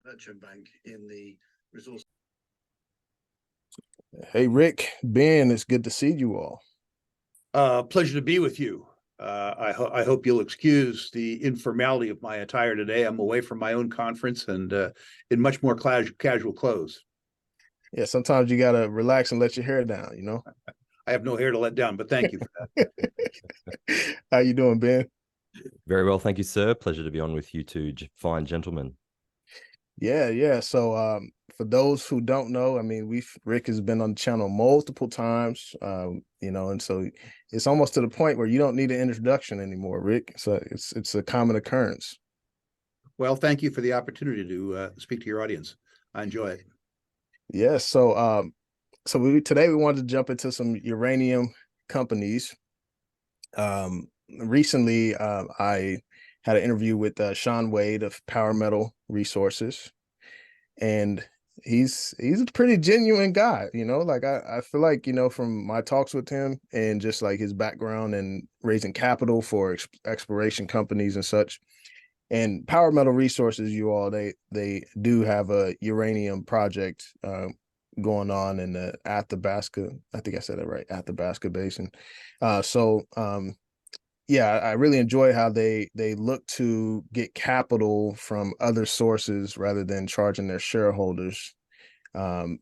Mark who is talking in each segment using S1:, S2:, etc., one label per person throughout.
S1: merchant bank in the resource.
S2: Hey, Rick, Ben, it's good to see you all.
S3: Pleasure to be with you. I hope you'll excuse the informality of my attire today. I'm away from my own conference and in much more casual clothes.
S2: Yeah, sometimes you gotta relax and let your hair down, you know?
S3: I have no hair to let down, but thank you for that.
S2: How you doing, Ben?
S4: Very well, thank you, sir. Pleasure to be on with you two fine gentlemen.
S2: Yeah. So for those who don't know, I mean, Rick has been on the channel multiple times, you know, and so it's almost to the point where you don't need an introduction anymore, Rick. So it's a common occurrence.
S3: Well, thank you for the opportunity to speak to your audience. I enjoy it.
S2: Yeah, so today we wanted to jump into some uranium companies. Recently, I had an interview with Sean Wade of Power Metal Resources, and he's a pretty genuine guy, you know. Like I feel like, you know, from my talks with him and just like his background and raising capital for exploration companies and such. And Power Metal Resources, you all, they do have a uranium project going on in the Athabasca, I think I said that right, Athabasca Basin. Yeah, I really enjoy how they look to get capital from other sources rather than charging their shareholders to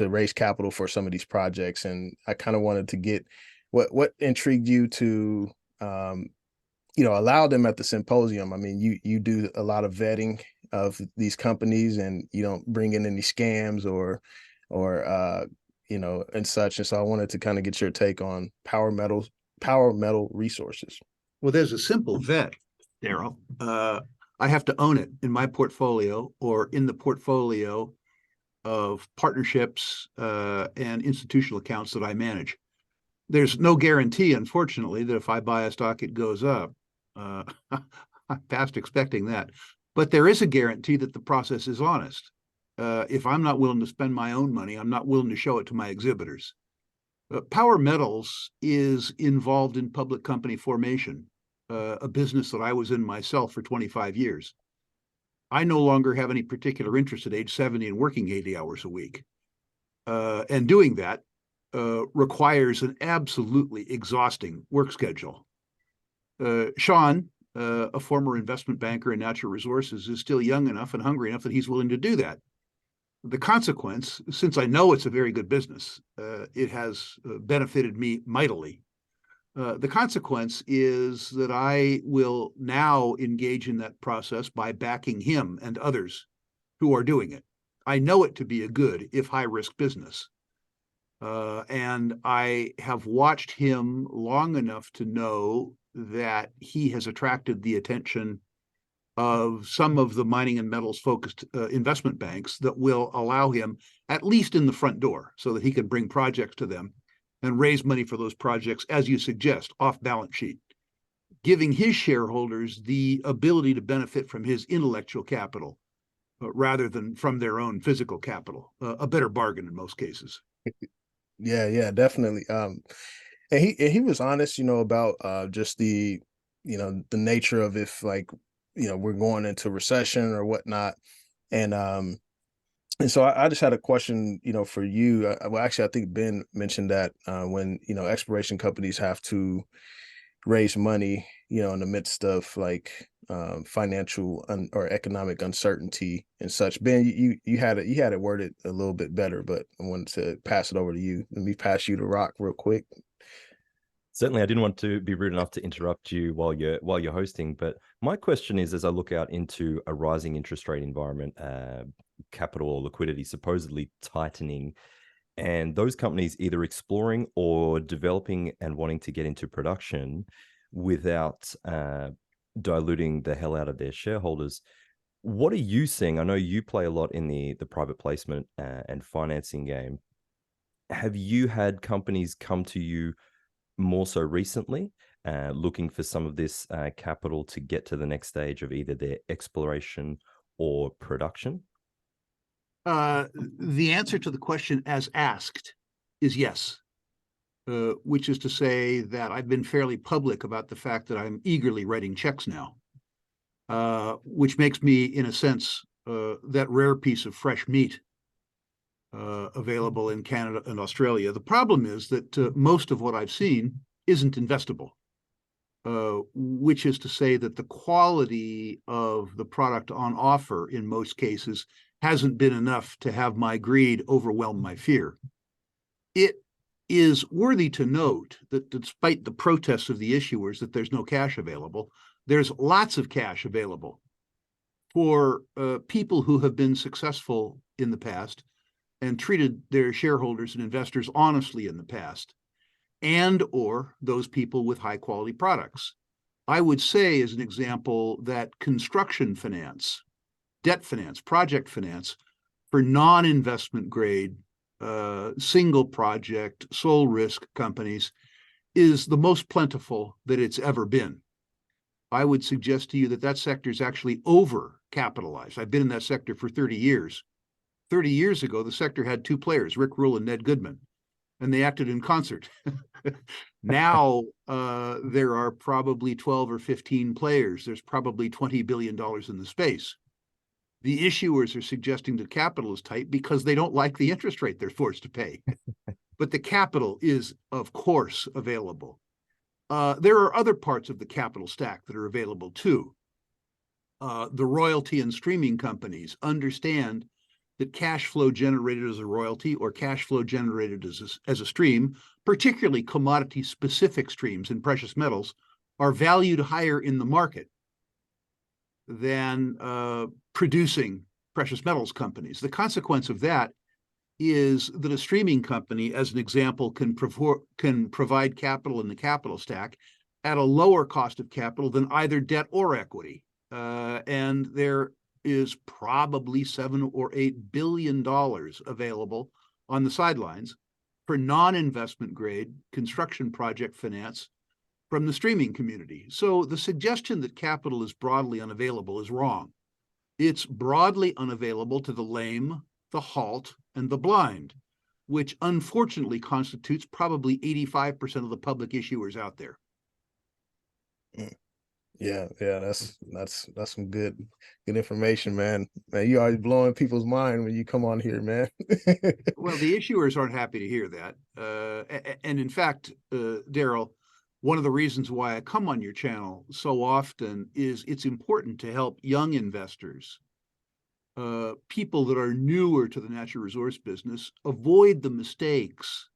S2: raise capital for some of these projects. And I kind of wanted to get what intrigued you to you know, allow them at the symposium. I mean, you do a lot of vetting of these companies, and you don't bring in any scams or you know, and such. And so I wanted to kind of get your take on Power Metal Resources.
S3: Well, there's a simple vet, Daryl. I have to own it in my portfolio or in the portfolio of partnerships and institutional accounts that I manage. There's no guarantee, unfortunately, that if I buy a stock, it goes up. I'm past expecting that. But there is a guarantee that the process is honest. If I'm not willing to spend my own money, I'm not willing to show it to my exhibitors. Power Metals is involved in public company formation, a business that I was in myself for 25 years. I no longer have any particular interest at age 70 in working 80 hours a week. And doing that requires an absolutely exhausting work schedule. Sean, a former investment banker in natural resources, is still young enough and hungry enough that he's willing to do that. The consequence, since I know it's a very good business, it has benefited me mightily. The consequence is that I will now engage in that process by backing him and others who are doing it. I know it to be a good, if high-risk business. And I have watched him long enough to know that he has attracted the attention of some of the mining and metals focused investment banks that will allow him at least in the front door so that he can bring projects to them and raise money for those projects, as you suggest, off balance sheet, giving his shareholders the ability to benefit from his intellectual capital rather than from their own physical capital, a better bargain in most cases.
S2: Yeah, definitely. And he was honest, you know, about just the, you know, the nature of if, like, you know, we're going into recession or whatnot. And so I just had a question, you know, for you. Well, actually, I think Ben mentioned that when, you know, exploration companies have to raise money, you know, in the midst of like financial or economic uncertainty and such. Ben, you had it worded a little bit better, but I wanted to pass it over to you. Let me pass you the rock real quick.
S4: Certainly, I didn't want to be rude enough to interrupt you while you're hosting, but my question is, as I look out into a rising interest rate environment, capital or liquidity supposedly tightening, and those companies either exploring or developing and wanting to get into production without diluting the hell out of their shareholders. What are you seeing? I know you play a lot in the private placement and financing game. Have you had companies come to you more so recently, looking for some of this capital to get to the next stage of either their exploration or production?
S3: The answer to the question as asked is yes, which is to say that I've been fairly public about the fact that I'm eagerly writing checks now, which makes me, in a sense, that rare piece of fresh meat available in Canada and Australia. The problem is that most of what I've seen isn't investable, which is to say that the quality of the product on offer in most cases hasn't been enough to have my greed overwhelm my fear. It is worthy to note that despite the protests of the issuers that there's no cash available, there's lots of cash available for people who have been successful in the past and treated their shareholders and investors honestly in the past, and or those people with high quality products. I would say, as an example, that construction finance, debt finance, project finance for non-investment grade, single project, sole risk companies is the most plentiful that it's ever been. I would suggest to you that that sector is actually over-capitalized. I've been in that sector for 30 years. 30 years ago, the sector had two players, Rick Rule and Ned Goodman, and they acted in concert. Now, there are probably 12 or 15 players. There's probably $20 billion in the space. The issuers are suggesting that capital is tight because they don't like the interest rate they're forced to pay. But the capital is, of course, available. There are other parts of the capital stack that are available too. The royalty and streaming companies understand that cash flow generated as a royalty or cash flow generated as a stream, particularly commodity-specific streams in precious metals, are valued higher in the market than producing precious metals companies. The consequence of that is that a streaming company, as an example, can provide capital in the capital stack at a lower cost of capital than either debt or equity. And there is probably $7 or $8 billion available on the sidelines for non-investment grade construction project finance from the streaming community. So the suggestion that capital is broadly unavailable is wrong. It's broadly unavailable to the lame, the halt, and the blind, which unfortunately constitutes probably 85% of the public issuers out there.
S2: Yeah, that's some good information, man. Man, you always blowing people's mind when you come on here, man.
S3: Well, the issuers aren't happy to hear that. And in fact, Daryl, one of the reasons why I come on your channel so often is it's important to help young investors, people that are newer to the natural resource business, avoid the mistakes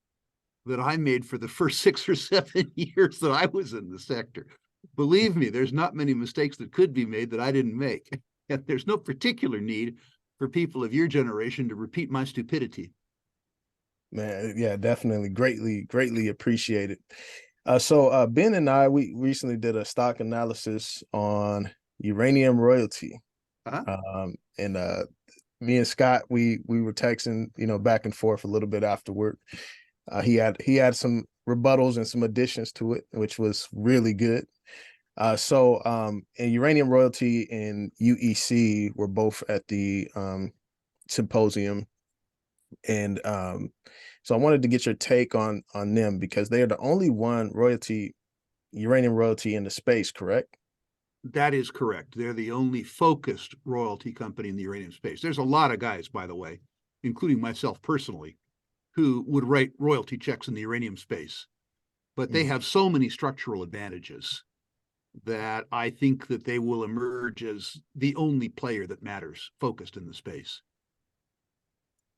S3: that I made for the first 6 or 7 years that I was in the sector. Believe me, there's not many mistakes that could be made that I didn't make. And there's no particular need for people of your generation to repeat my stupidity.
S2: Man, yeah, definitely. Greatly appreciated. So Ben and I, we recently did a stock analysis on uranium royalty. And me and Scott, we were texting, back and forth a little bit afterward. He had some rebuttals and some additions to it, which was really good. So uranium royalty and UEC were both at the symposium, and so I wanted to get your take on them because they are the only one uranium royalty in the space, correct?
S3: That is correct. They're the only focused royalty company in the uranium space. There's a lot of guys, by the way, including myself personally, who would write royalty checks in the uranium space, but they have so many structural advantages that I think that they will emerge as the only player that matters focused in the space.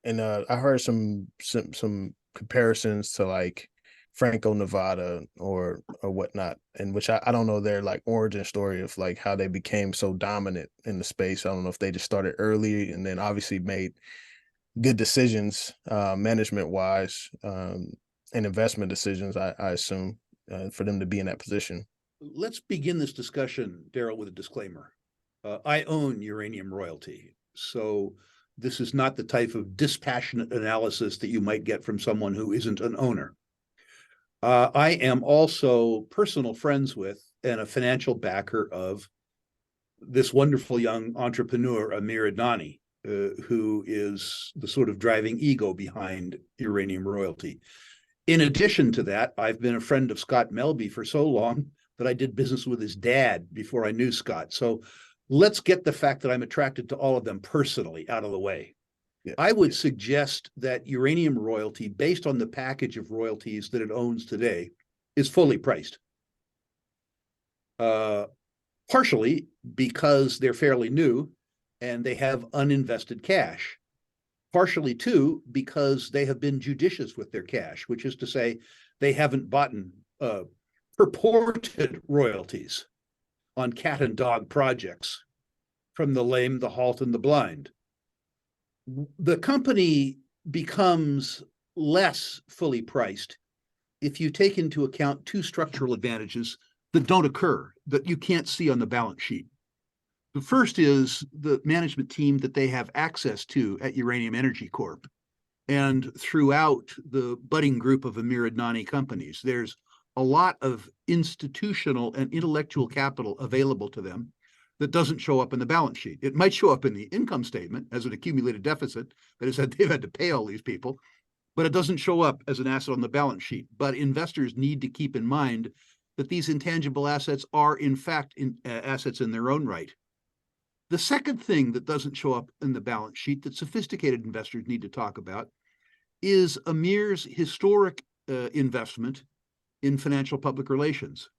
S2: And I heard some comparisons to like Franco-Nevada or whatnot, and which I don't know their like origin story of like how they became so dominant in the space. I don't know if they just started early and then obviously made good decisions management wise and investment decisions, I assume, for them to be in that position.
S3: Let's begin this discussion, Daryl, with a disclaimer. I own uranium royalty, so this is not the type of dispassionate analysis that you might get from someone who isn't an owner. I am also personal friends with and a financial backer of this wonderful young entrepreneur, Amir Adnani, who is the sort of driving ego behind uranium royalty. In addition to that, I've been a friend of Scott Melby for so long that I did business with his dad before I knew Scott. So let's get the fact that I'm attracted to all of them personally out of the way.
S2: Yeah.
S3: I would suggest that uranium royalty, based on the package of royalties that it owns today, is fully priced. Partially because they're fairly new and they have uninvested cash. Partially, too, because they have been judicious with their cash, which is to say they haven't bought purported royalties on cat and dog projects from the lame, the halt, and the blind. The company becomes less fully priced if you take into account two structural advantages that don't occur, that you can't see on the balance sheet. The first is the management team that they have access to at Uranium Energy Corp. And throughout the budding group of Amir Adnani companies, there's a lot of institutional and intellectual capital available to them that doesn't show up in the balance sheet. It might show up in the income statement as an accumulated deficit, that is, that they've had to pay all these people, but it doesn't show up as an asset on the balance sheet. But investors need to keep in mind that these intangible assets are, in fact, assets in their own right. The second thing that doesn't show up in the balance sheet that sophisticated investors need to talk about is Amir's historic investment in financial public relations.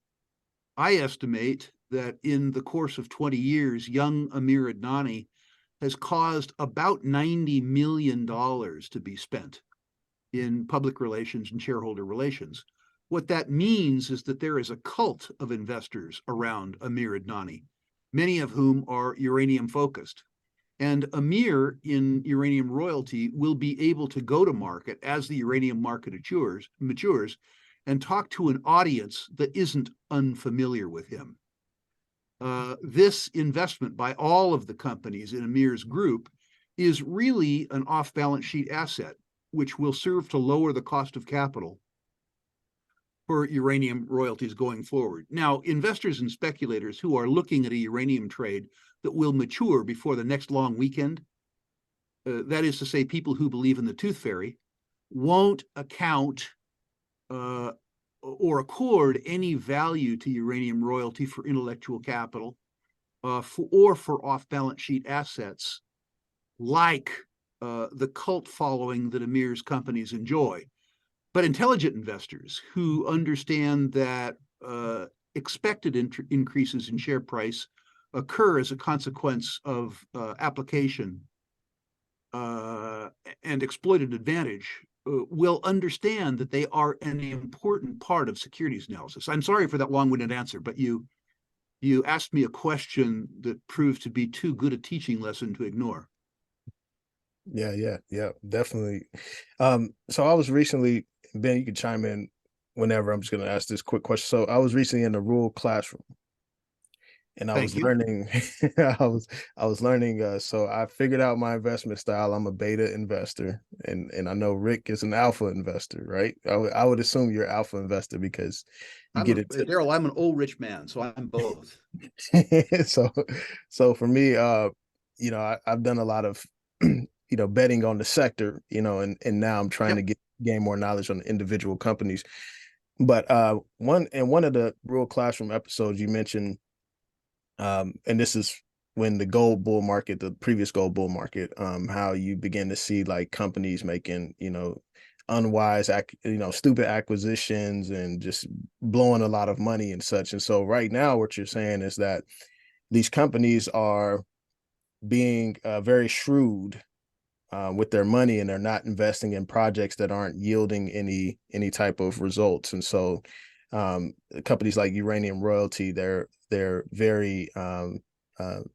S3: I estimate that in the course of 20 years, young Amir Adnani has caused about $90 million to be spent in public relations and shareholder relations. What that means is that there is a cult of investors around Amir Adnani, many of whom are uranium focused. And Amir in uranium royalty will be able to go to market as the uranium market matures and talk to an audience that isn't unfamiliar with him. This investment by all of the companies in Amir's group is really an off-balance sheet asset, which will serve to lower the cost of capital for uranium royalties going forward. Now, investors and speculators who are looking at a uranium trade that will mature before the next long weekend, that is to say, people who believe in the tooth fairy, won't account or accord any value to uranium royalty for intellectual capital or for off-balance sheet assets like the cult following that Amir's companies enjoy. But intelligent investors who understand that expected increases in share price occur as a consequence of application and exploited advantage will understand that they are an important part of securities analysis. I'm sorry for that long-winded answer, but you asked me a question that proved to be too good a teaching lesson to ignore.
S2: Yeah, definitely. So I was recently, Ben, you can chime in whenever. I'm just going to ask this quick question. So I was recently in the rural classroom, and I was learning. I was learning. So I figured out my investment style. I'm a beta investor, and I know Rick is an alpha investor, right? I would assume you're an alpha investor because you get it.
S3: Daryl, I'm an old rich man, so I'm both.
S2: So for me, I've done a lot of betting on the sector, and now I'm trying to gain more knowledge on the individual companies. But one of the rural classroom episodes you mentioned, and this is when the gold bull market, the previous gold bull market, how you begin to see like companies making, unwise, stupid acquisitions and just blowing a lot of money and such. And so right now, what you're saying is that these companies are being very shrewd with their money, and they're not investing in projects that aren't yielding any type of results. And so companies like Uranium Royalty, they're very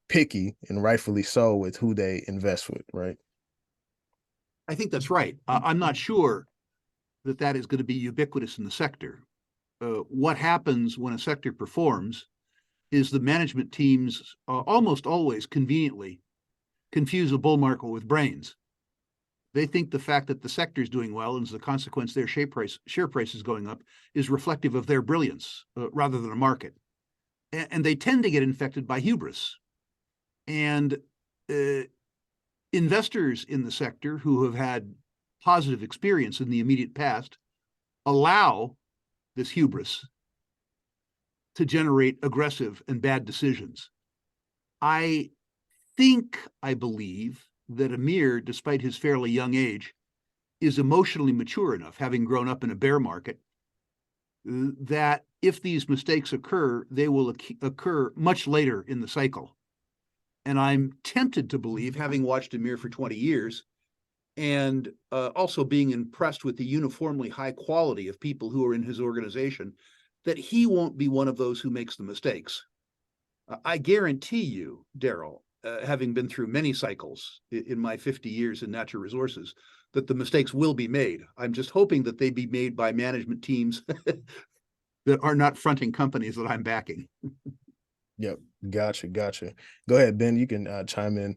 S2: picky, and rightfully so, with who they invest with, right?
S3: I think that's right. I'm not sure that is going to be ubiquitous in the sector. What happens when a sector performs is the management teams almost always conveniently confuse a bull market with brains. They think the fact that the sector is doing well, and as a consequence their share price is going up, is reflective of their brilliance rather than a market. And they tend to get infected by hubris. And investors in the sector who have had positive experience in the immediate past allow this hubris to generate aggressive and bad decisions. I believe that Amir, despite his fairly young age, is emotionally mature enough, having grown up in a bear market, that if these mistakes occur, they will occur much later in the cycle. And I'm tempted to believe, having watched Amir for 20 years, and also being impressed with the uniformly high quality of people who are in his organization, that he won't be one of those who makes the mistakes. I guarantee you, Daryl, having been through many cycles in my 50 years in natural resources, that the mistakes will be made. I'm just hoping that they be made by management teams that are not fronting companies that I'm backing.
S2: Yep. Gotcha. Go ahead, Ben. You can chime in.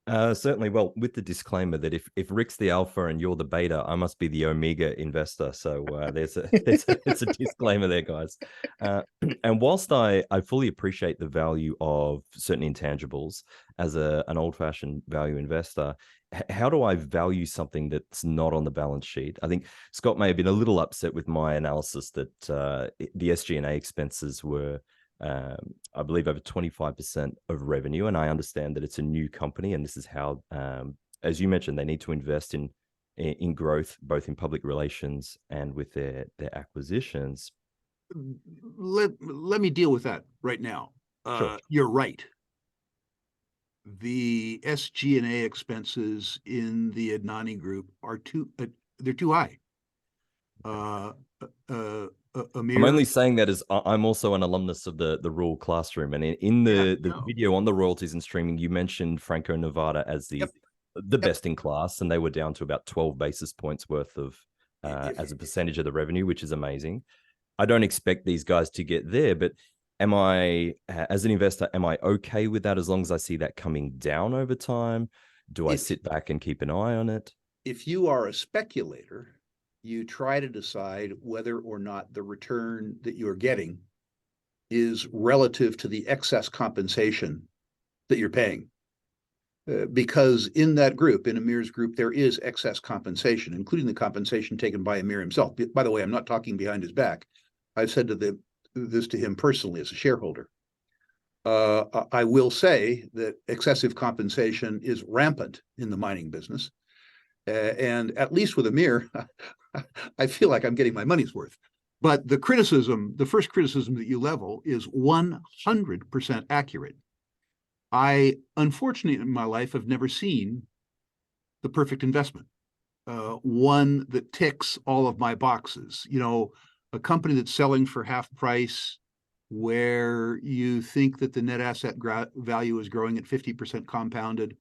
S4: Certainly. Well, with the disclaimer that if Rick's the alpha and you're the beta, I must be the omega investor. So there's a disclaimer there, guys. And whilst I fully appreciate the value of certain intangibles as an old-fashioned value investor, how do I value something that's not on the balance sheet? I think Scott may have been a little upset with my analysis that the SG&A expenses were, I believe, over 25% of revenue. And I understand that it's a new company, and this is how, as you mentioned, they need to invest in growth, both in public relations and with their acquisitions.
S3: Let me deal with that right now.
S4: Sure.
S3: You're right. The SG&A expenses in the Adnani Group are they're too high. Amir,
S4: I'm only saying that as I'm also an alumnus of the Rural Classroom, and in the video on the royalties and streaming, you mentioned Franco-Nevada as the best in class, and they were down to about 12 basis points worth of as a percentage of the revenue, which is amazing. I don't expect these guys to get there, but am I, as an investor, am I okay with that as long as I see that coming down over time? Do I sit back and keep an eye on it?
S3: If you are a speculator, you try to decide whether or not the return that you're getting is relative to the excess compensation that you're paying. Because in that group, in Amir's group, there is excess compensation, including the compensation taken by Amir himself. By the way, I'm not talking behind his back. I've said this to him personally as a shareholder. I will say that excessive compensation is rampant in the mining business. And at least with Amir, I feel like I'm getting my money's worth. But the first criticism that you level is 100% accurate. I, unfortunately, in my life, have never seen the perfect investment, one that ticks all of my boxes. You know, a company that's selling for half price, where you think that the net asset value is growing at 50% compounded,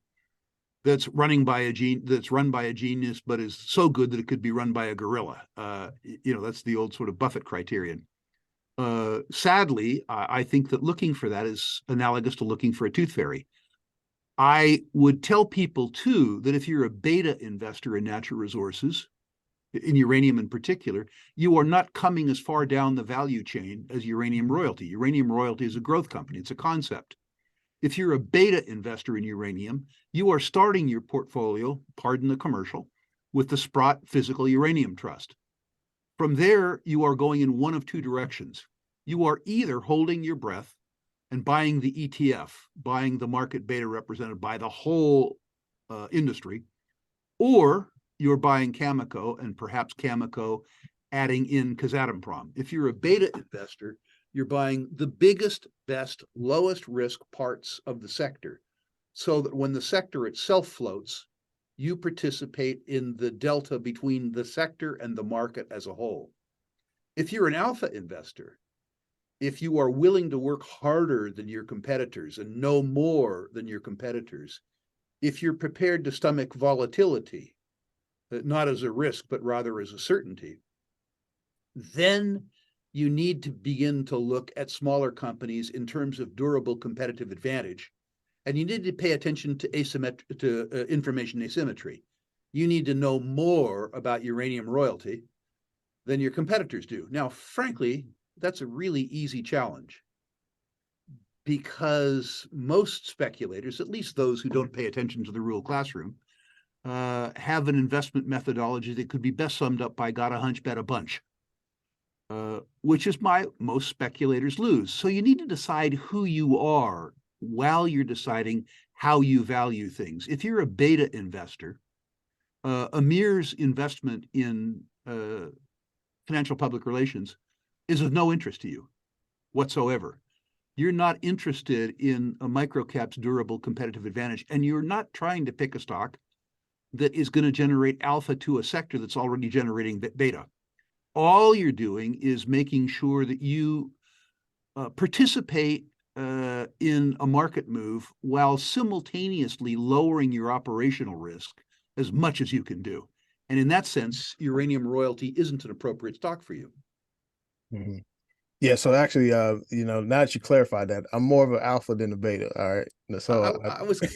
S3: that's run by a genius, but is so good that it could be run by a gorilla. That's the old sort of Buffett criterion. Sadly, I think that looking for that is analogous to looking for a tooth fairy. I would tell people, too, that if you're a beta investor in natural resources, in uranium in particular, you are not coming as far down the value chain as Uranium Royalty. Uranium Royalty is a growth company. It's a concept. If you're a beta investor in uranium, you are starting your portfolio, pardon the commercial, with the Sprott Physical Uranium Trust. From there, you are going in one of two directions. You are either holding your breath and buying the ETF, buying the market beta represented by the whole industry, or you're buying Cameco and perhaps Cameco adding in Kazatomprom. If you're a beta investor, you're buying the biggest, best, lowest risk parts of the sector, so that when the sector itself floats, you participate in the delta between the sector and the market as a whole. If you're an alpha investor, if you are willing to work harder than your competitors and know more than your competitors, if you're prepared to stomach volatility, not as a risk, but rather as a certainty, then you need to begin to look at smaller companies in terms of durable competitive advantage. And you need to pay attention to information asymmetry. You need to know more about Uranium Royalty than your competitors do. Now, frankly, that's a really easy challenge, because most speculators, at least those who don't pay attention to the Rural Classroom, have an investment methodology that could be best summed up by got a hunch, bet a bunch, which is why most speculators lose. So you need to decide who you are while you're deciding how you value things. If you're a beta investor, Amir's investment in financial public relations is of no interest to you whatsoever. You're not interested in a microcap's durable competitive advantage, and you're not trying to pick a stock that is going to generate alpha to a sector that's already generating beta. All you're doing is making sure that you participate in a market move while simultaneously lowering your operational risk as much as you can do. And in that sense, Uranium Royalty isn't an appropriate stock for you.
S2: Mm-hmm. Yeah, so actually, now that you clarified that, I'm more of an alpha than a beta. All right. So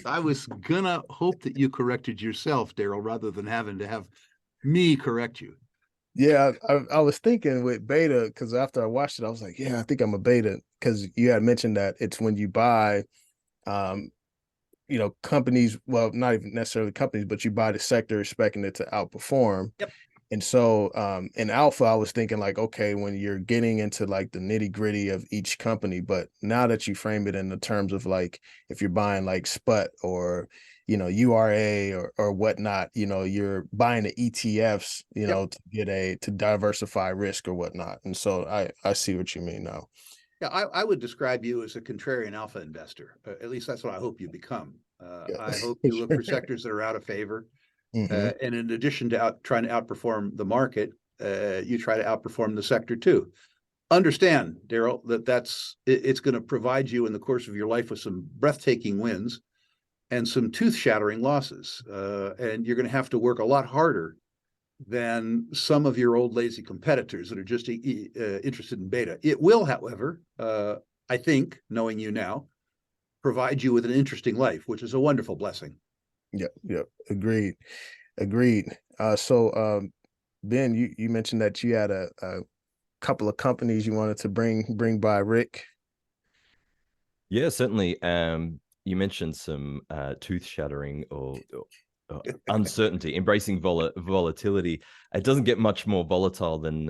S3: I was gonna hope that you corrected yourself, Daryl, rather than having to have me correct you.
S2: Yeah, I was thinking with beta, because after I watched it, I was like, yeah, I think I'm a beta, because you had mentioned that it's when you buy companies, well, not even necessarily companies, but you buy the sector expecting it to outperform.
S3: Yep.
S2: And so in alpha, I was thinking like, okay, when you're getting into like the nitty gritty of each company, but now that you frame it in the terms of like, if you're buying like SPUT or, URA or whatnot, you're buying the ETFs,
S3: Yep.
S2: to diversify risk or whatnot. And so I see what you mean now.
S3: Yeah, I would describe you as a contrarian alpha investor. At least that's what I hope you become.
S2: Yeah.
S3: I hope you look for sectors that are out of favor.
S2: Mm-hmm.
S3: And in addition to trying to outperform the market, you try to outperform the sector too. Understand, Daryl, it's going to provide you in the course of your life with some breathtaking wins and some tooth-shattering losses. And you're going to have to work a lot harder than some of your old lazy competitors that are just interested in beta. It will, however, I think, knowing you now, provide you with an interesting life, which is a wonderful blessing.
S2: Yep. Agreed. So Ben, you mentioned that you had a couple of companies you wanted to bring by Rick.
S4: Yeah, certainly. You mentioned some tooth shattering or uncertainty, embracing volatility. It doesn't get much more volatile than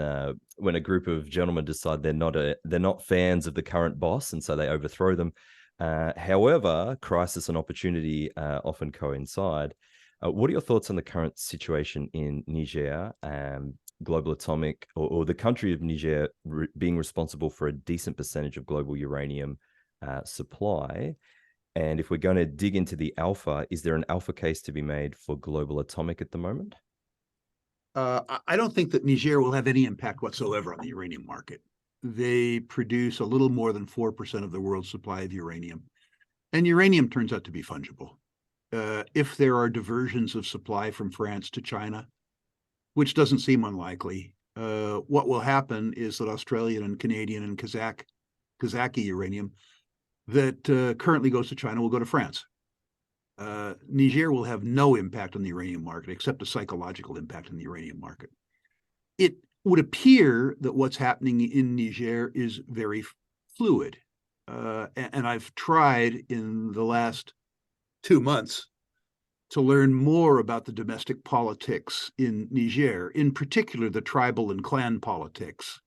S4: when a group of gentlemen decide they're not fans of the current boss, and so they overthrow them. However, crisis and opportunity often coincide. What are your thoughts on the current situation in Niger, global atomic, or the country of Niger being responsible for a decent percentage of global uranium supply? And if we're going to dig into the alpha, is there an alpha case to be made for global atomic at the moment?
S3: I don't think that Niger will have any impact whatsoever on the uranium market. They produce a little more than 4% of the world's supply of uranium. And uranium turns out to be fungible. If there are diversions of supply from France to China, which doesn't seem unlikely, what will happen is that Australian and Canadian and Kazakh uranium that currently goes to China will go to France. Niger will have no impact on the uranium market except a psychological impact on the uranium market. It would appear that what's happening in Niger is very fluid. And I've tried in the last 2 months to learn more about the domestic politics in Niger, in particular the tribal and clan politics.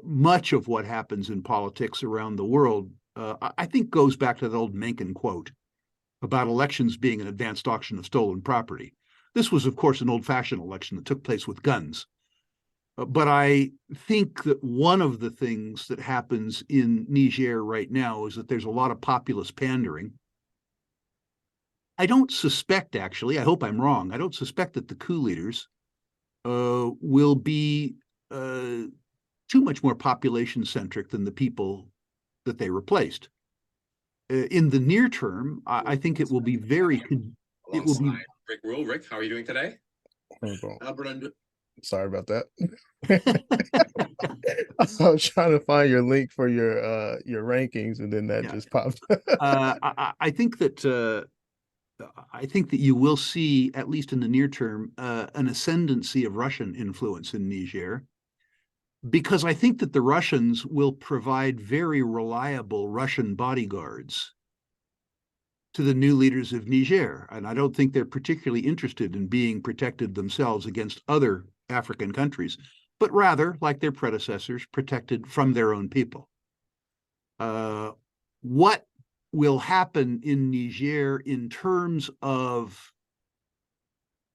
S3: Much of what happens in politics around the world, I think, goes back to that old Mencken quote about elections being an advanced auction of stolen property. This was, of course, an old-fashioned election that took place with guns. But I think that one of the things that happens in Niger right now is that there's a lot of populist pandering. I don't suspect, actually, I hope I'm wrong, I don't suspect that the coup leaders will be too much more population-centric than the people that they replaced. In the near term, I think it will be very. It will be.
S5: Rick Rule. Rick, how are you doing today?
S2: Sorry about that. I was trying to find your link for your rankings, and then that just popped.
S3: I think that you will see, at least in the near term, an ascendancy of Russian influence in Niger, because I think that the Russians will provide very reliable Russian bodyguards to the new leaders of Niger. And I don't think they're particularly interested in being protected themselves against other African countries, but rather, like their predecessors, protected from their own people. What will happen in Niger in terms of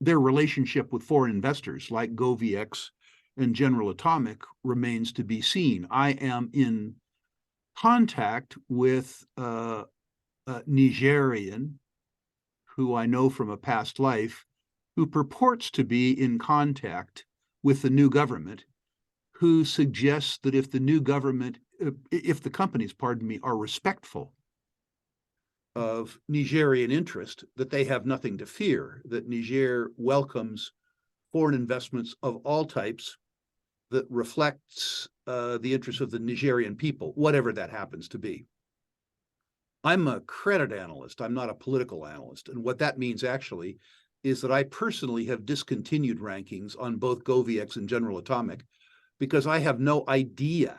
S3: their relationship with foreign investors like GoVX and General Atomic remains to be seen. I am in contact with a Nigerian who I know from a past life, who purports to be in contact with the new government, who suggests that if the new government, if the companies, pardon me, are respectful of Nigerian interest, that they have nothing to fear, that Niger welcomes foreign investments of all types that reflects the interests of the Nigerian people, whatever that happens to be. I'm a credit analyst. I'm not a political analyst. And what that means actually is that I personally have discontinued rankings on both GoVX and General Atomic because I have no idea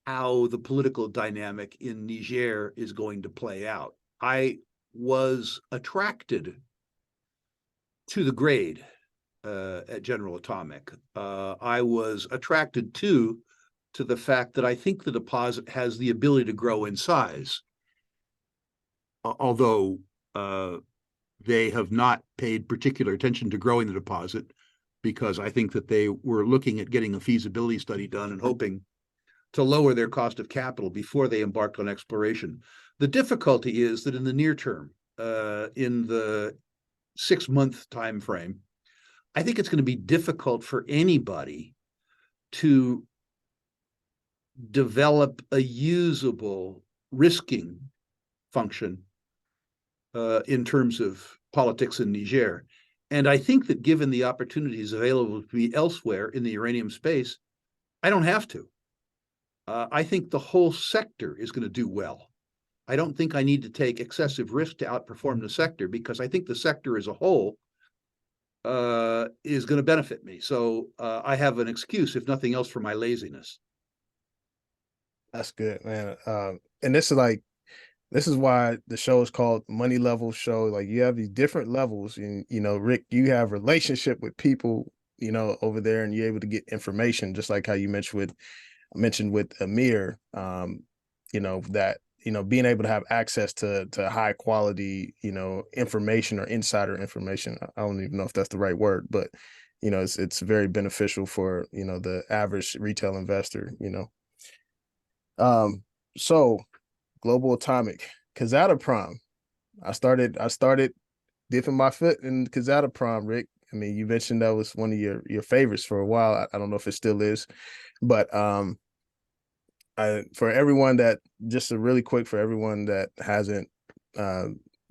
S3: how the political dynamic in Niger is going to play out. I was attracted to the grade at General Atomic. I was attracted to the fact that I think the deposit has the ability to grow in size. Although they have not paid particular attention to growing the deposit, because I think that they were looking at getting a feasibility study done and hoping to lower their cost of capital before they embarked on exploration. The difficulty is that in the near term, in the 6-month time frame, I think it's going to be difficult for anybody to develop a usable risking function in terms of politics in Niger. And I think that given the opportunities available to me elsewhere in the uranium space, I don't have to. I think the whole sector is going to do well. I don't think I need to take excessive risk to outperform the sector, because I think the sector as a whole is going to benefit me. So I have an excuse, if nothing else, for my laziness.
S2: That's good, man. And this is why the show is called Money Level Show. Like, you have these different levels, and Rick, you have relationship with people, over there, and you're able to get information, just like how you mentioned with Amir, that being able to have access to high quality, information or insider information. I don't even know if that's the right word, but it's very beneficial for the average retail investor. So Global Atomic, Kazatomprom. I started dipping my foot in Kazatomprom, Rick. I mean, you mentioned that was one of your favorites for a while. I don't know if it still is, but for everyone that, just a really quick, for everyone that hasn't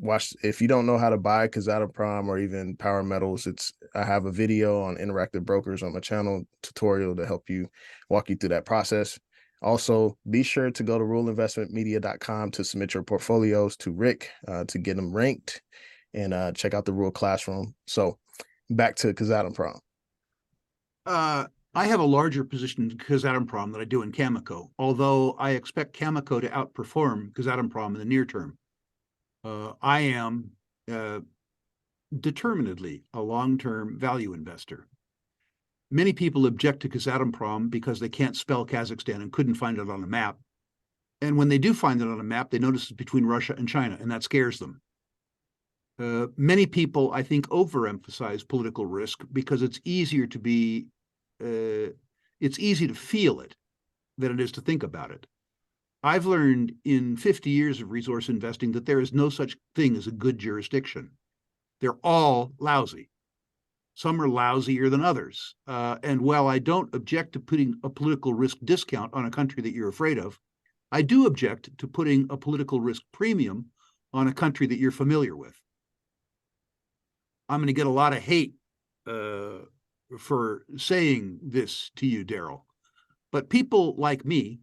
S2: watched, if you don't know how to buy Kazatomprom or even Power Metals, I have a video on Interactive Brokers on my channel, tutorial to help you, walk you through that process. Also, be sure to go to ruleinvestmentmedia.com to submit your portfolios to Rick to get them ranked, and check out the Rule Classroom. So back to Kazatomprom.
S3: I have a larger position in Kazatomprom than I do in Cameco, although I expect Cameco to outperform Kazatomprom in the near term. I am determinedly a long-term value investor. Many people object to Kazatomprom because they can't spell Kazakhstan and couldn't find it on a map. And when they do find it on a map, they notice it's between Russia and China, and that scares them. Many people, I think, overemphasize political risk because it's easier to be, it's easy to feel it than it is to think about it. I've learned in 50 years of resource investing that there is no such thing as a good jurisdiction. They're all lousy. Some are lousier than others. And while I don't object to putting a political risk discount on a country that you're afraid of, I do object to putting a political risk premium on a country that you're familiar with. I'm going to get a lot of hate for saying this to you, Daryl. But people like me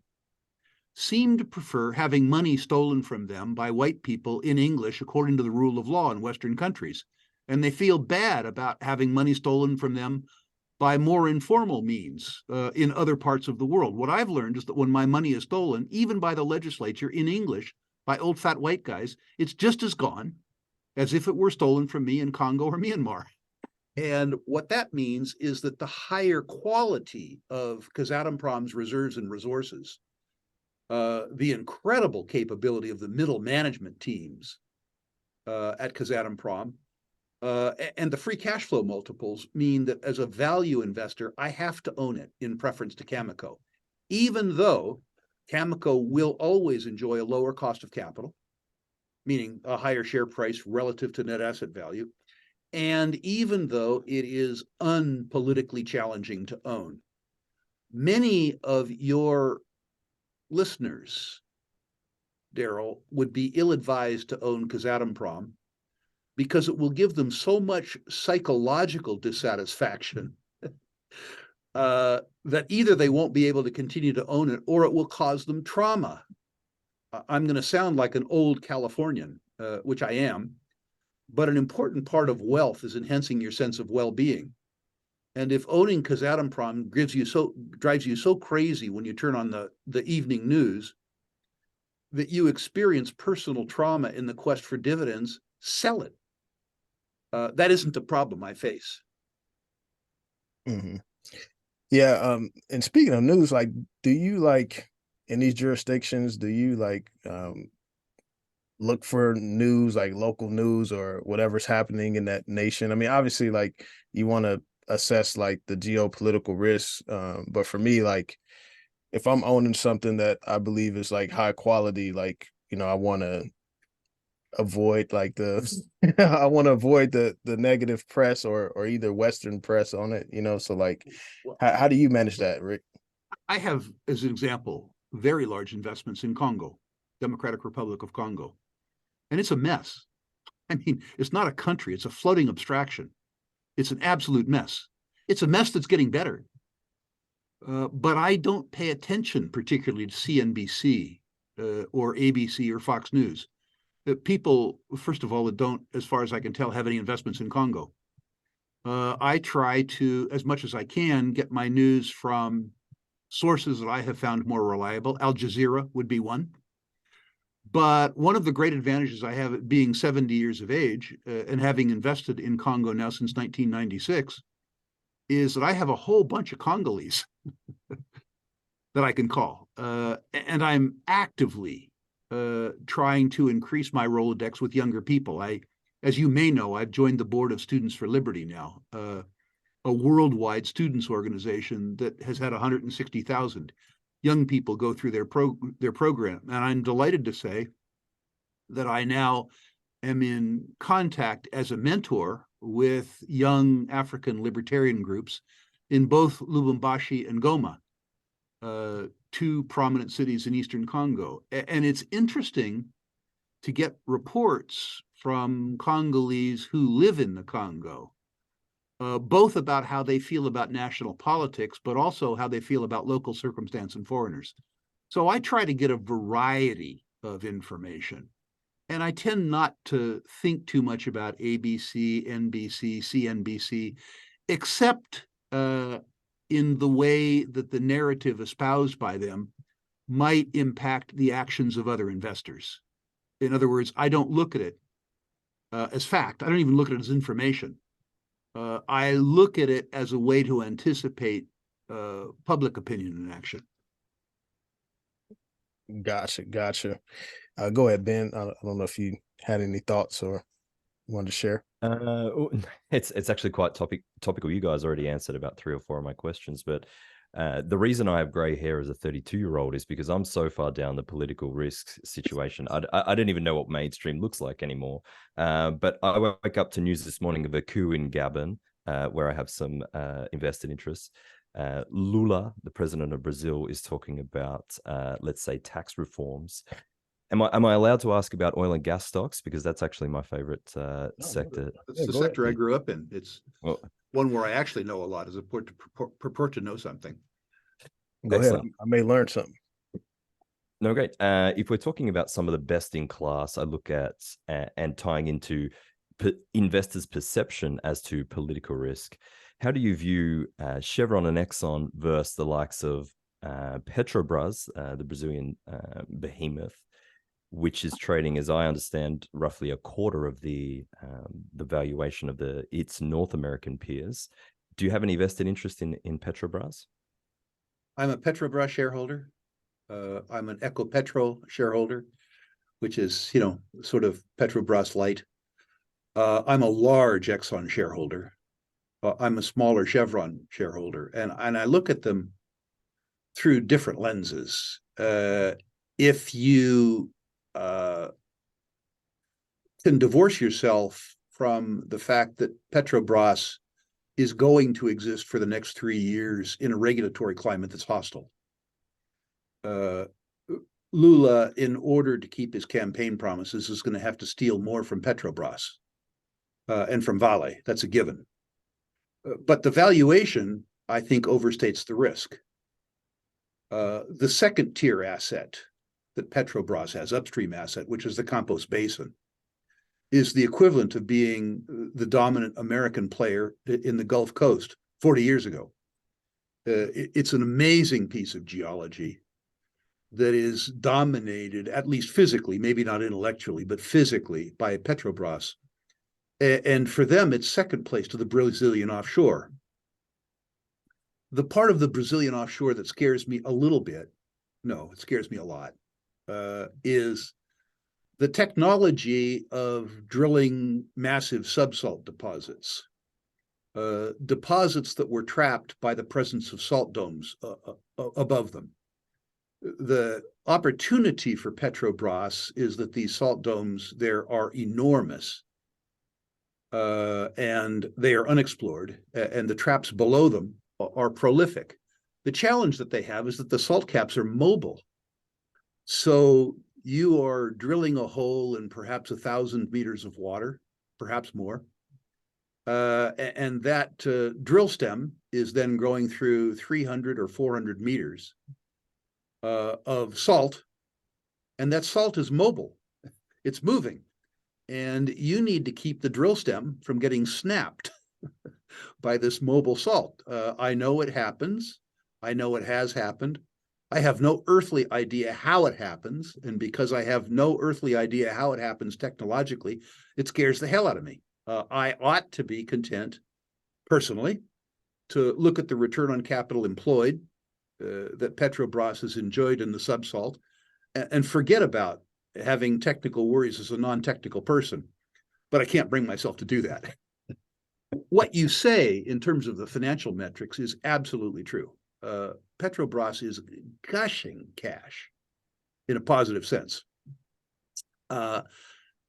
S3: seem to prefer having money stolen from them by white people in English according to the rule of law in Western countries. And they feel bad about having money stolen from them by more informal means in other parts of the world. What I've learned is that when my money is stolen, even by the legislature in English, by old fat white guys, it's just as gone as if it were stolen from me in Congo or Myanmar. And what that means is that the higher quality of Kazatomprom's reserves and resources the incredible capability of the middle management teams at Kazatomprom, and the free cash flow multiples mean that as a value investor, I have to own it in preference to Cameco, even though Cameco will always enjoy a lower cost of capital, meaning a higher share price relative to net asset value, and even though it is unpolitically challenging to own. Many of your listeners, Daryl, would be ill-advised to own Kazatomprom because it will give them so much psychological dissatisfaction that either they won't be able to continue to own it or it will cause them trauma. I'm going to sound like an old Californian, which I am, but an important part of wealth is enhancing your sense of well-being. And if owning Kazatomprom drives you so crazy when you turn on the evening news that you experience personal trauma in the quest for dividends, sell it. That isn't a problem I face.
S2: Mm-hmm. Yeah. And speaking of news, like, do you like in these jurisdictions, do you like look for news, like local news or whatever's happening in that nation? I mean, obviously, like you want to assess like the geopolitical risks. But for me, like if I'm owning something that I believe is like high quality, like, you know, I want to avoid like I want to avoid the negative press or either Western press on it, you know. So like how do you manage that, Rick?
S3: I have, as an example, very large investments in Congo, Democratic Republic of Congo. And it's a mess. I mean, it's not a country, it's a floating abstraction. It's an absolute mess. It's a mess that's getting better. But I don't pay attention particularly to CNBC or ABC or Fox News. People, first of all, that don't, as far as I can tell, have any investments in Congo. I try to, as much as I can, get my news from sources that I have found more reliable. Al Jazeera would be one. But one of the great advantages I have being 70 years of age and having invested in Congo now since 1996 is that I have a whole bunch of Congolese that I can call. And I'm actively trying to increase my Rolodex with younger people. As you may know, I've joined the board of Students for Liberty now, a worldwide students organization that has had 160,000 young people go through their program. And I'm delighted to say that I now am in contact as a mentor with young African libertarian groups in both Lubumbashi and Goma, two prominent cities in Eastern Congo. And it's interesting to get reports from Congolese who live in the Congo, both about how they feel about national politics, but also how they feel about local circumstance and foreigners. So I try to get a variety of information. And I tend not to think too much about ABC, NBC, CNBC, except in the way that the narrative espoused by them might impact the actions of other investors. In other words, I don't look at it as fact. I don't even look at it as information. I look at it as a way to anticipate public opinion and action.
S2: Gotcha. Go ahead, Ben. I don't know if you had any thoughts or wanted to share.
S4: It's actually quite topical. You guys already answered about 3 or 4 of my questions, but the reason I have gray hair as a 32-year-old is because I'm so far down the political risk situation. I don't even know what mainstream looks like anymore. But I woke up to news this morning of a coup in Gabon, where I have some invested interests. Lula, the president of Brazil, is talking about, let's say, tax reforms. Am I allowed to ask about oil and gas stocks? Because that's actually my favorite sector.
S3: It's the sector I grew up in. It's one where I actually know a lot as a purport to know something.
S2: Go ahead. I may learn something.
S4: No, great. If we're talking about some of the best in class, I look at and tying into investors' perception as to political risk. How do you view Chevron and Exxon versus the likes of Petrobras, the Brazilian behemoth, which is trading, as I understand, roughly a quarter of the valuation of its North American peers? Do you have any vested interest in Petrobras?
S3: I'm a Petrobras shareholder. I'm an Ecopetro shareholder, which is, sort of Petrobras light. I'm a large Exxon shareholder. I'm a smaller Chevron shareholder, and I look at them through different lenses. If you can divorce yourself from the fact that Petrobras is going to exist for the next 3 years in a regulatory climate that's hostile. Lula, in order to keep his campaign promises, is going to have to steal more from Petrobras and from Vale. That's a given. But the valuation, I think, overstates the risk. The second tier asset that Petrobras has, upstream asset, which is the Campos Basin, is the equivalent of being the dominant American player in the Gulf Coast 40 years ago. It's an amazing piece of geology that is dominated, at least physically, maybe not intellectually, but physically, by Petrobras. And for them, it's second place to the Brazilian offshore. The part of the Brazilian offshore that scares me a little bit, no, it scares me a lot, is the technology of drilling massive subsalt deposits, deposits that were trapped by the presence of salt domes above them. The opportunity for Petrobras is that these salt domes there are enormous, and they are unexplored, and the traps below them are prolific. The challenge that they have is that the salt caps are mobile. So you are drilling a hole in perhaps 1,000 meters of water, perhaps more. And that drill stem is then going through 300 or 400 meters of salt. And that salt is mobile. It's moving. And you need to keep the drill stem from getting snapped by this mobile salt. I know it happens. I know it has happened. I have no earthly idea how it happens. And because I have no earthly idea how it happens technologically, it scares the hell out of me. I ought to be content, personally, to look at the return on capital employed that Petrobras has enjoyed in the subsalt and forget about having technical worries as a non-technical person. But I can't bring myself to do that. What you say in terms of the financial metrics is absolutely true. Petrobras is gushing cash in a positive sense.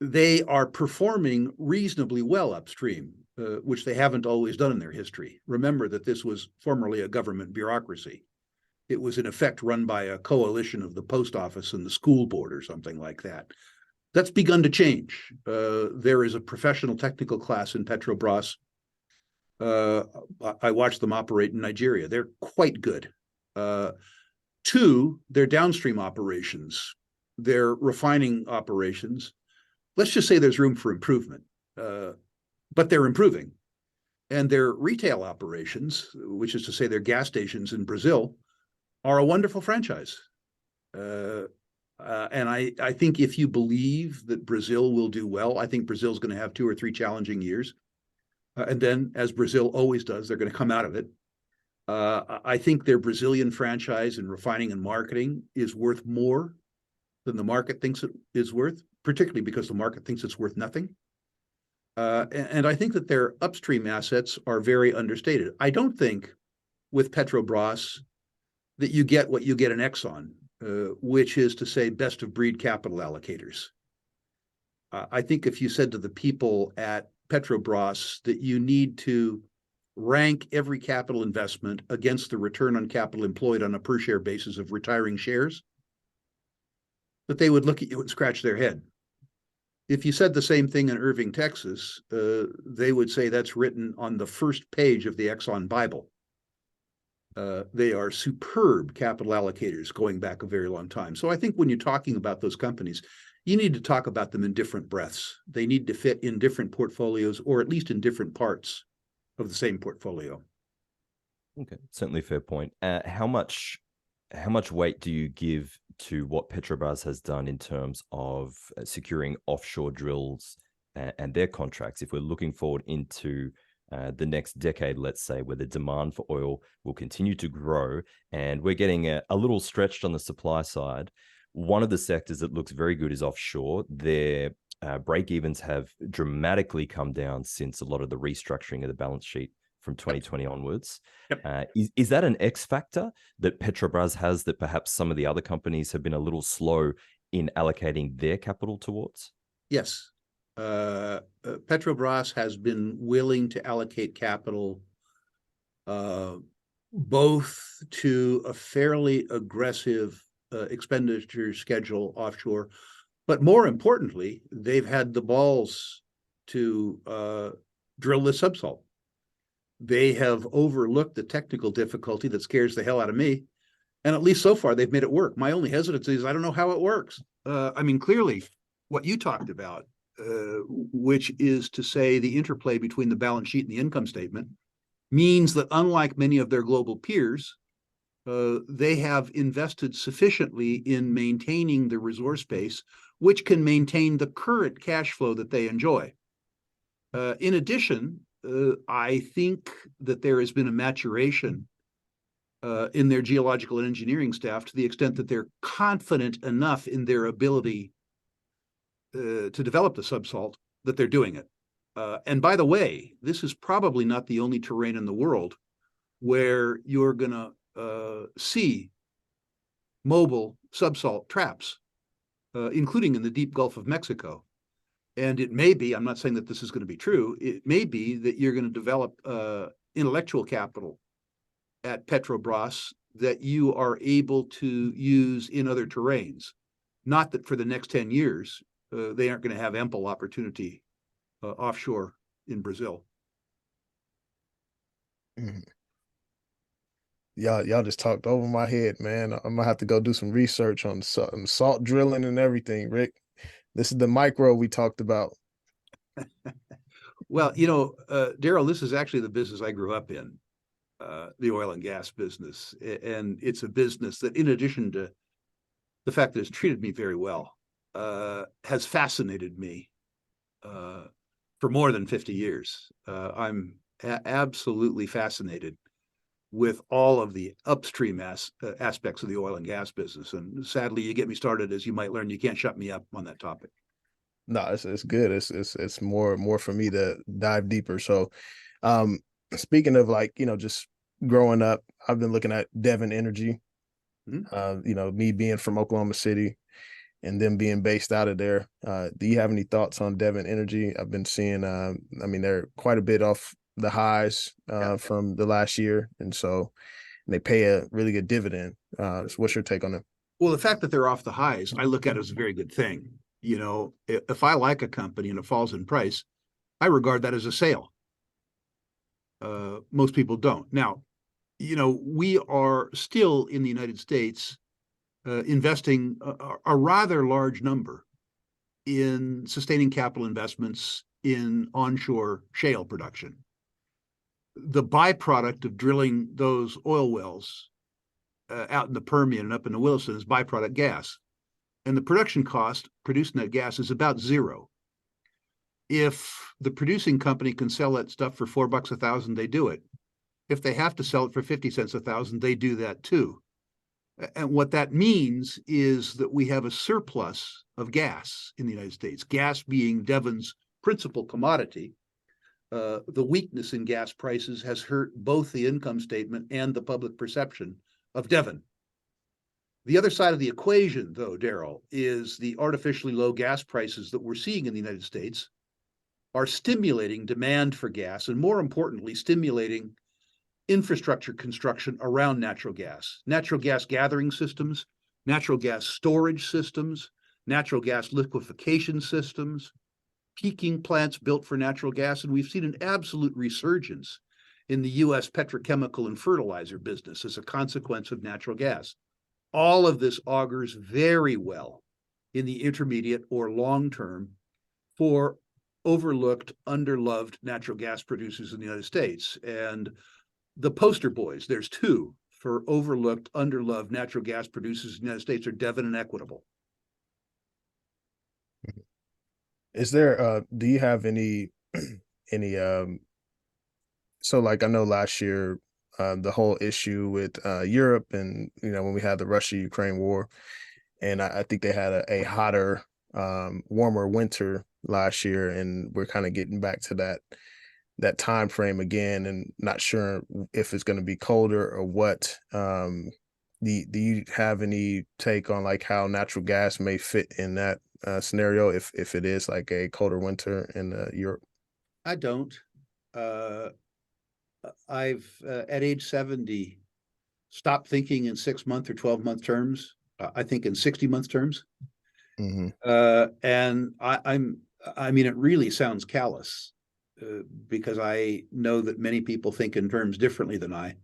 S3: They are performing reasonably well upstream, which they haven't always done in their history. Remember that this was formerly a government bureaucracy. It was in effect run by a coalition of the post office and the school board or something like that. That's begun to change. There is a professional technical class in Petrobras. I watched them operate in Nigeria. They're quite good. Two, their downstream operations, their refining operations, let's just say there's room for improvement, but they're improving. And their retail operations, which is to say their gas stations in Brazil, are a wonderful franchise. And I think if you believe that Brazil will do well, I think Brazil's going to have 2 or 3 challenging years. And then, as Brazil always does, they're going to come out of it. I think their Brazilian franchise in refining and marketing is worth more than the market thinks it is worth, particularly because the market thinks it's worth nothing. And I think that their upstream assets are very understated. I don't think with Petrobras that you get what you get in Exxon, which is to say best of breed capital allocators. I think if you said to the people at Petrobras that you need to rank every capital investment against the return on capital employed on a per share basis of retiring shares, that they would look at you and scratch their head. If you said the same thing in Irving, Texas, they would say that's written on the first page of the Exxon Bible. They are superb capital allocators going back a very long time. So I think when you're talking about those companies, you need to talk about them in different breaths. They need to fit in different portfolios, or at least in different parts of the same portfolio.
S4: Okay, certainly fair point. How much weight do you give to what Petrobras has done in terms of securing offshore drills and their contracts? If we're looking forward into the next decade, let's say, where the demand for oil will continue to grow, and we're getting a little stretched on the supply side. One of the sectors that looks very good is offshore. Their break-evens have dramatically come down since a lot of the restructuring of the balance sheet from 2020 onwards.
S3: Yep.
S4: Is that an X factor that Petrobras has that perhaps some of the other companies have been a little slow in allocating their capital towards?
S3: Yes. Petrobras has been willing to allocate capital both to a fairly aggressive expenditure schedule offshore, but more importantly, they've had the balls to drill the subsalt. They have overlooked the technical difficulty that scares the hell out of me. And at least so far, they've made it work. My only hesitancy is I don't know how it works. I mean, clearly, what you talked about, which is to say the interplay between the balance sheet and the income statement, means that unlike many of their global peers, they have invested sufficiently in maintaining the resource base, which can maintain the current cash flow that they enjoy. In addition, I think that there has been a maturation in their geological and engineering staff to the extent that they're confident enough in their ability to develop the subsalt that they're doing it. And by the way, this is probably not the only terrain in the world where you're going to see mobile subsalt traps, including in the deep Gulf of Mexico. And it may be, I'm not saying that this is going to be true, it may be that you're going to develop intellectual capital at Petrobras that you are able to use in other terrains. Not that for the next 10 years, they aren't going to have ample opportunity offshore in Brazil.
S2: Mhm. Y'all just talked over my head, man. I'm gonna have to go do some research on salt drilling and everything, Rick. This is the micro we talked about.
S3: Well, you know, Daryl, this is actually the business I grew up in, the oil and gas business. And it's a business that, in addition to the fact that it's treated me very well, has fascinated me for more than 50 years. I'm absolutely fascinated with all of the upstream aspects of the oil and gas business. And sadly, you get me started, as you might learn, you can't shut me up on that topic.
S2: No, it's good. It's more for me to dive deeper. So, speaking of, like, just growing up, I've been looking at Devon Energy. Me being from Oklahoma City and them being based out of there. Do you have any thoughts on Devon Energy? I've been seeing, they're quite a bit off the highs from the last year, and so they pay a really good dividend. So what's your take on them?
S3: Well, the fact that they're off the highs, I look at it as a very good thing. You know, if I like a company and it falls in price, I regard that as a sale. Most people don't. Now, we are still in the United States investing a rather large number in sustaining capital investments in onshore shale production. The byproduct of drilling those oil wells out in the Permian and up in the Williston is byproduct gas. And the production cost producing that gas is about zero. If the producing company can sell that stuff for $4 a thousand, they do it. If they have to sell it for 50 cents a thousand, they do that too. And what that means is that we have a surplus of gas in the United States, gas being Devon's principal commodity. The weakness in gas prices has hurt both the income statement and the public perception of Devon. The other side of the equation, though, Daryl, is the artificially low gas prices that we're seeing in the United States are stimulating demand for gas, and more importantly, stimulating infrastructure construction around natural gas gathering systems, natural gas storage systems, natural gas liquefaction systems, peaking plants built for natural gas. And we've seen an absolute resurgence in the U.S. petrochemical and fertilizer business as a consequence of natural gas. All of this augurs very well in the intermediate or long term for overlooked, underloved natural gas producers in the United States. And the poster boys, there's two for overlooked, underloved natural gas producers in the United States, are Devon and Equitable.
S2: Is there do you have any So like I know last year, the whole issue with Europe and when we had the Russia-Ukraine war, and I think they had a hotter, warmer winter last year, and we're kind of getting back to that time frame again, and not sure if it's going to be colder or what. Do you have any take on like how natural gas may fit in that scenario if it is like a colder winter in Europe?
S3: I don't. I've at age 70 stopped thinking in 6-month or 12-month terms. I think in 60-month terms.
S2: Mm-hmm.
S3: And I mean, it really sounds callous because I know that many people think in terms differently than I,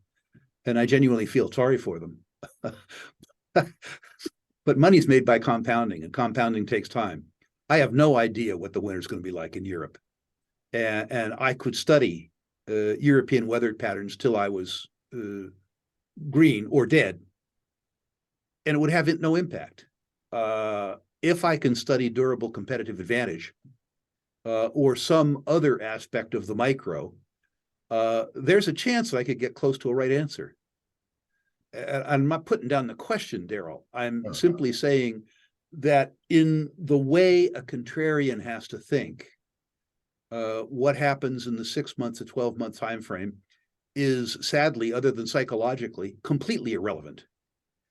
S3: and I genuinely feel sorry for them. But money's made by compounding, and compounding takes time. I have no idea what the winter's going to be like in Europe, and I could study European weather patterns till I was green or dead, and it would have no impact. If I can study durable competitive advantage or some other aspect of the micro, there's a chance that I could get close to a right answer. I'm not putting down the question, Daryl. I'm simply saying that in the way a contrarian has to think, what happens in the 6 months to 12-month time frame is sadly, other than psychologically, completely irrelevant.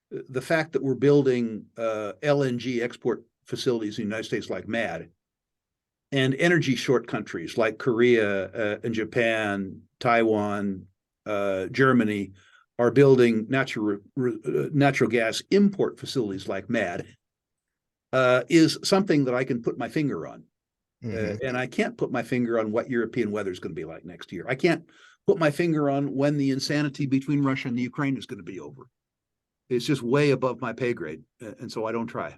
S3: The fact that we're building LNG export facilities in the United States like mad, and energy short countries like Korea and Japan, Taiwan, Germany are building natural gas import facilities like mad, is something that I can put my finger on. Mm-hmm. And I can't put my finger on what European weather is going to be like next year. I can't put my finger on when the insanity between Russia and the Ukraine is going to be over. It's just way above my pay grade, and so I don't try.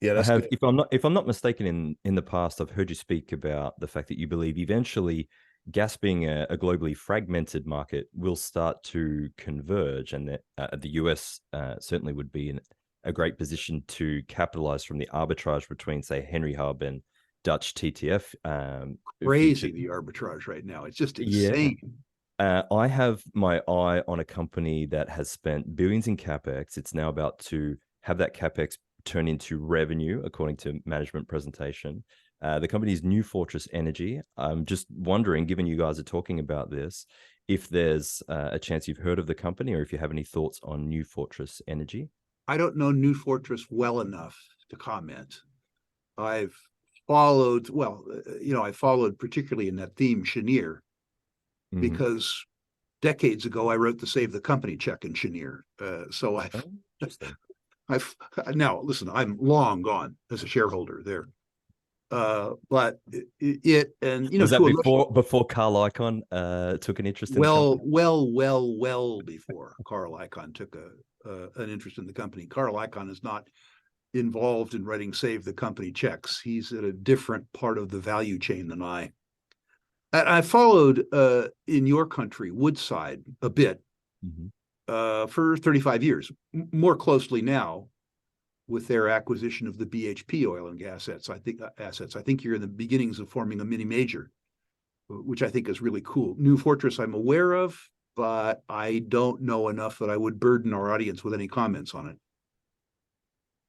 S2: Yeah, that's good.
S4: If I'm not mistaken, in the past, I've heard you speak about the fact that you believe eventually gas, being a globally fragmented market, will start to converge, and that the US certainly would be in a great position to capitalize from the arbitrage between, say, Henry Hub and Dutch TTF.
S3: Crazy, the arbitrage right now. It's just insane.
S4: Yeah. I have my eye on a company that has spent billions in CapEx. It's now about to have that CapEx turn into revenue, according to management presentation. The company is New Fortress Energy. I'm just wondering, given you guys are talking about this, if there's a chance you've heard of the company, or if you have any thoughts on New Fortress Energy.
S3: I don't know New Fortress well enough to comment. I've followed, I followed particularly in that theme, Cheniere, because decades ago I wrote the Save the Company check in Cheniere. So I've now listen, I'm long gone as a shareholder there. But it and
S4: was that before Carl Icahn took an interest in the company?
S3: Well before Carl Icahn took an interest in the company. Carl Icahn is not involved in writing Save the Company checks. He's at a different part of the value chain than I. I followed in your country Woodside a bit for 35 years, more closely now with their acquisition of the BHP oil and gas assets. I think you're in the beginnings of forming a mini major, which I think is really cool. New Fortress I'm aware of, but I don't know enough that I would burden our audience with any comments on it.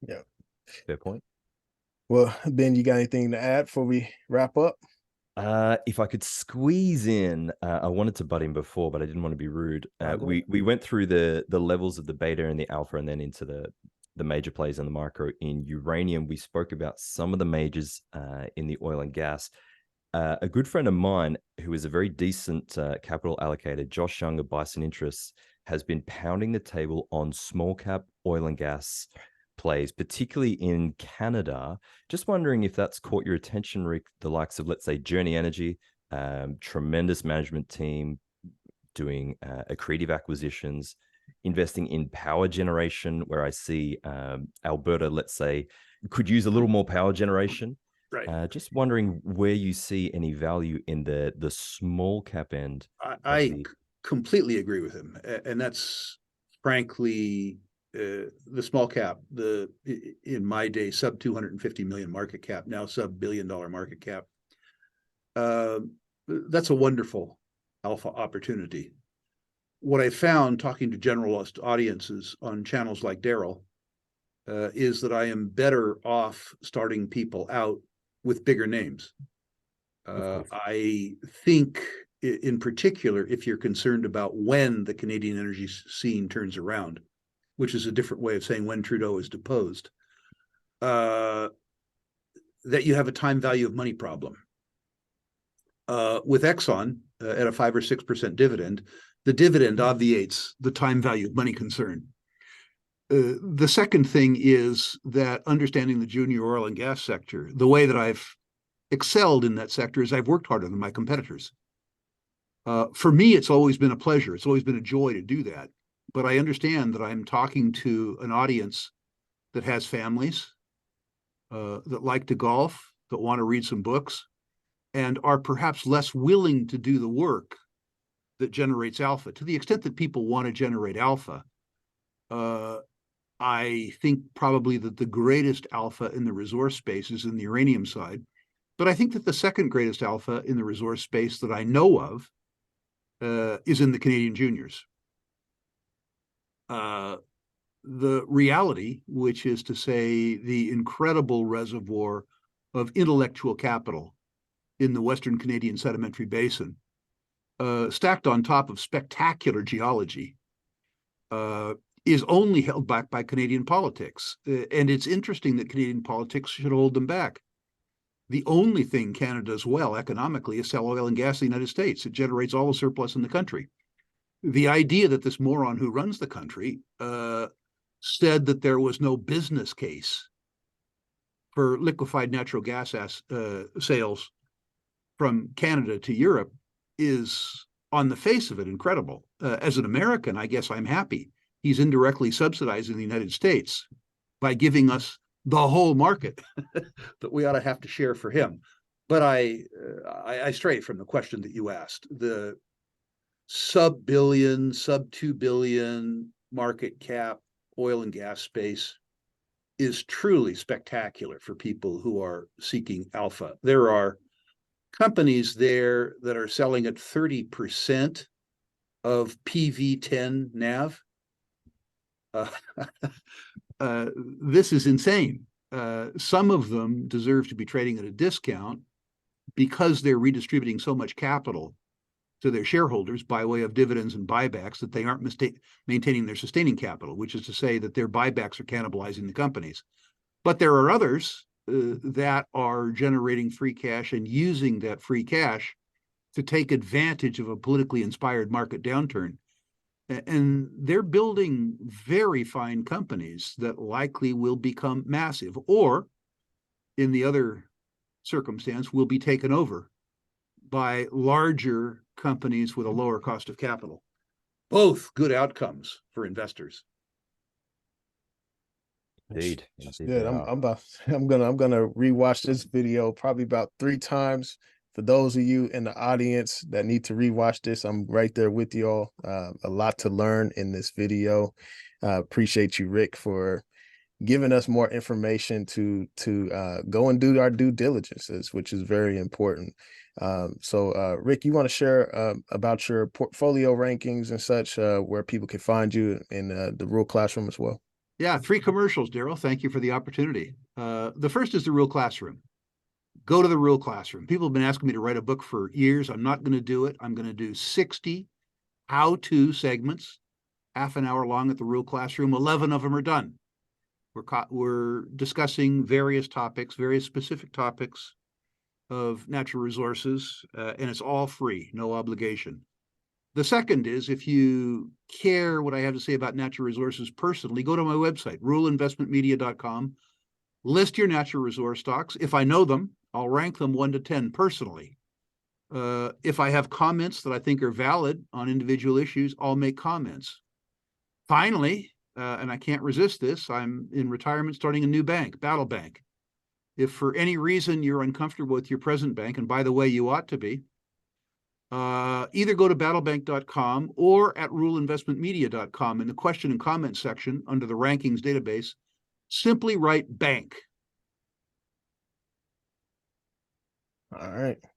S2: Yeah.
S4: Fair point.
S2: Well, Ben, you got anything to add before we wrap up?
S4: If I could squeeze in, I wanted to butt in before, but I didn't want to be rude. We went through the levels of the beta and the alpha, and then into the major plays and the micro. In uranium, we spoke about some of the majors in the oil and gas. A good friend of mine, who is a very decent capital allocator, Josh Young of Bison Interests, has been pounding the table on small cap oil and gas plays, particularly in Canada. Just wondering if that's caught your attention, Rick. The likes of, let's say, Journey Energy, tremendous management team doing accretive acquisitions, investing in power generation, where I see Alberta, let's say, could use a little more power generation.
S3: Right.
S4: Just wondering where you see any value in the small cap end.
S3: I completely agree with him, and that's frankly the small cap, in my day, sub 250 million market cap, now sub $1 billion market cap. That's a wonderful alpha opportunity. What I found talking to generalist audiences on channels like Daryl is that I am better off starting people out with bigger names. I think in particular, if you're concerned about when the Canadian energy scene turns around, which is a different way of saying when Trudeau is deposed, that you have a time value of money problem. With Exxon at a 5 or 6% dividend, the dividend obviates the time value of money concern. The second thing is that understanding the junior oil and gas sector, the way that I've excelled in that sector is I've worked harder than my competitors. For me, it's always been a pleasure. It's always been a joy to do that. But I understand that I'm talking to an audience that has families, that like to golf, that want to read some books, and are perhaps less willing to do the work that generates alpha. To the extent that people want to generate alpha, I think probably that the greatest alpha in the resource space is in the uranium side. But I think that the second greatest alpha in the resource space that I know of is in the Canadian juniors. The reality, which is to say the incredible reservoir of intellectual capital in the Western Canadian Sedimentary Basin, stacked on top of spectacular geology, is only held back by Canadian politics. And it's interesting that Canadian politics should hold them back. The only thing Canada does well economically is sell oil and gas to the United States. It generates all the surplus in the country. The idea that this moron who runs the country said that there was no business case for liquefied natural gas sales from Canada to Europe is, on the face of it, incredible. As an American, I guess I'm happy. He's indirectly subsidizing the United States by giving us the whole market that we ought to have to share for him. But I stray from the question that you asked. The sub-billion, sub-2 billion market cap oil and gas space is truly spectacular for people who are seeking alpha. There are companies there that are selling at 30% of PV10 NAV. This is insane. Some of them deserve to be trading at a discount because they're redistributing so much capital to their shareholders by way of dividends and buybacks that they aren't maintaining their sustaining capital, which is to say that their buybacks are cannibalizing the companies. But there are others that are generating free cash and using that free cash to take advantage of a politically inspired market downturn. And they're building very fine companies that likely will become massive, or in the other circumstance, will be taken over by larger companies with a lower cost of capital. Both good outcomes for investors.
S4: Indeed.
S2: Yeah, I'm gonna rewatch this video probably about 3 times. For those of you in the audience that need to rewatch this, I'm right there with you all. A lot to learn in this video. Appreciate you, Rick, for giving us more information to go and do our due diligences, which is very important. So Rick, you want to share about your portfolio rankings and such, where people can find you in the Real Classroom as well?
S3: Yeah, 3 commercials, Daryl. Thank you for the opportunity. The first is the Real Classroom. Go to the Real Classroom. People have been asking me to write a book for years. I'm not going to do it. I'm going to do 60 how-to segments, half an hour long at the Real Classroom. 11 of them are done. We're discussing various topics, various specific topics of natural resources, and it's all free, no obligation. The second is, if you care what I have to say about natural resources personally, go to my website, ruralinvestmentmedia.com, list your natural resource stocks. If I know them, I'll rank them 1 to 10 personally. If I have comments that I think are valid on individual issues, I'll make comments. Finally, and I can't resist this, I'm in retirement starting a new bank, Battle Bank. If for any reason you're uncomfortable with your present bank, and by the way, you ought to be, either go to battlebank.com or at ruralinvestmentmedia.com in the question and comment section under the rankings database, simply write bank.
S2: All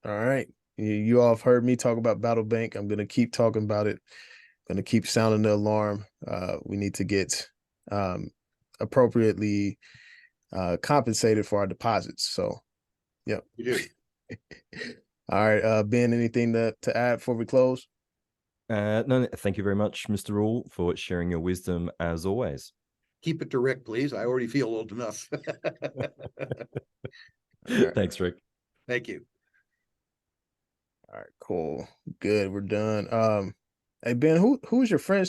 S2: right. You all have heard me talk about Battle Bank. I'm going to keep talking about it. Going to keep sounding the alarm. We need to get appropriately compensated for our deposits. So, yep.
S3: You do.
S2: All right, Ben, anything to add before we close?
S4: No, thank you very much, Mr. Rule, for sharing your wisdom as always.
S3: Keep it direct, please. I already feel old enough.
S2: Right.
S4: Thanks, Rick.
S3: Thank you.
S2: All right, cool. Good. We're done. Hey Ben, who's your friend